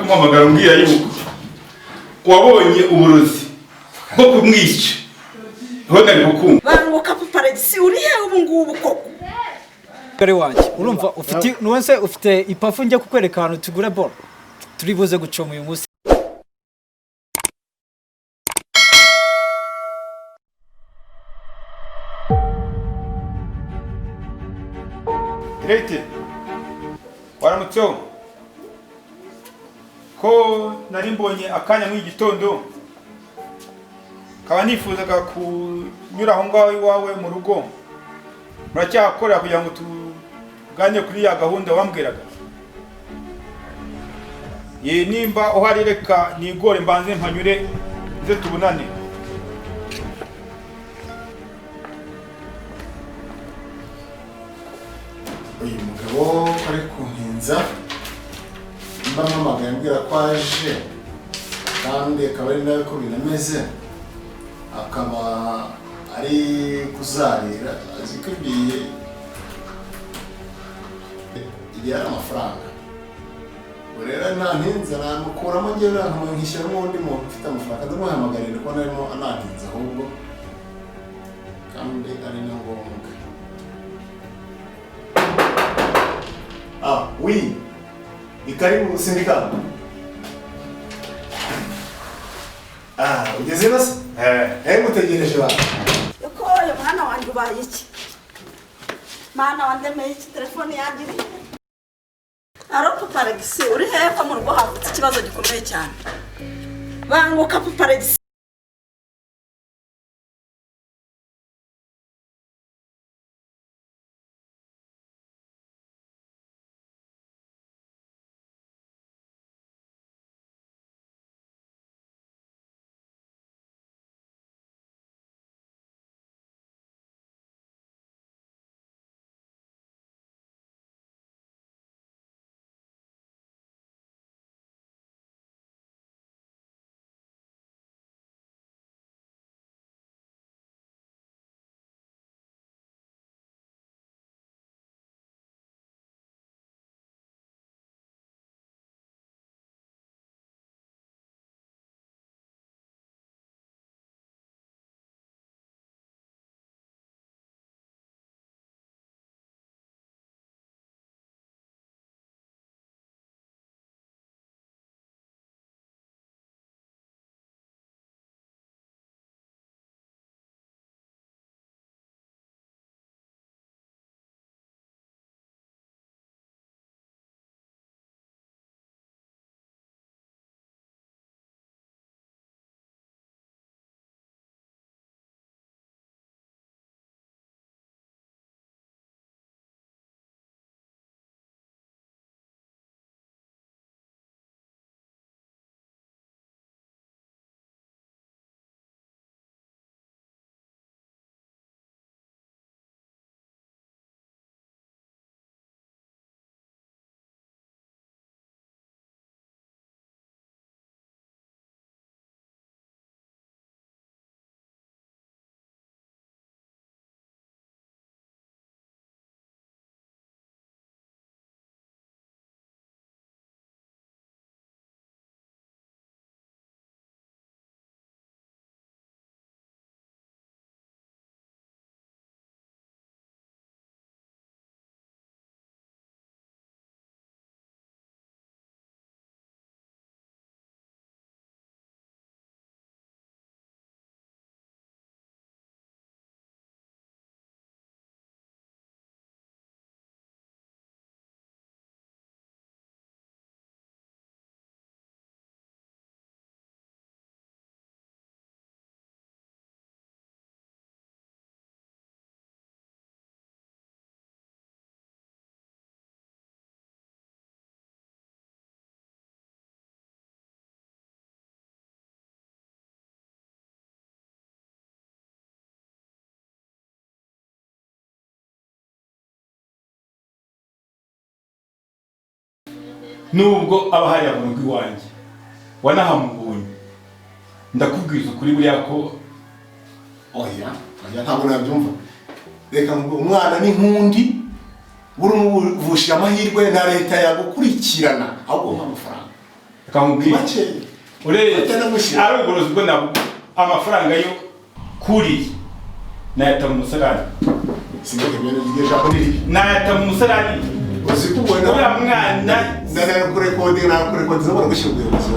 kumamagara mbwira yuko wabonye uburozi bwo kumwica hone ari gukumva banguka papa Alexis uri he ubu ngubu koko gare wanje urumva ufite nuwense ufite ipafu njye kukwereka ahantu tugure ball turibuze gucoma uyu munsi Deregiteri waramutse ko nari mbonye akanya mu gitondo kaba nifuzaga kunyura aho ngaho iwawe mu rugo muracyakorera kugira ngo tugane kuri ya gahunda wambwiraga ye nimba uhari reka nigore mbanze mpanyure nze tubunane uyu mugabo ari kuntinza mba mpamagaye mbwira ko aje kandi akaba ari nawe ko binameze akaba ari kuzarira azi ko igihe ari amafaranga urera ntantinza namukuramo njyewe nkamushyiramo undi muntu ufite amafaranga ndamuhamagarira ko narimo anantinza ahubwo kandi ari na ngombwa. Ah, oui. Ikaribu sindika. Ah, ugeze base? Mutegereje ba. yoko yo mwana wanjye ubaye iki mwana wandemeye iki telefone yanjye aro papa Alexis uri he ko mu rugo havutse ikibazo gikomeye cyane banguka papa Alexis nubwo aba hari abantu iwanjye wanahamubonye ndakubwiza ukuri buriya ko oya ntabwo nabyumva reka ngo umwana n'inkundi buri umuvushira amahirwe na leta yagukurikirana ahubwo amafaranga kamubwira make urebye ari ubworozi bwo nabwo amafaranga yo kuri nayata mu musarani singoke bene ngiye japo niri nayata mu musarani uzi kubona uriya mwana ndana kurekodinga kurekodinga bora gushyirwa ubuyobozi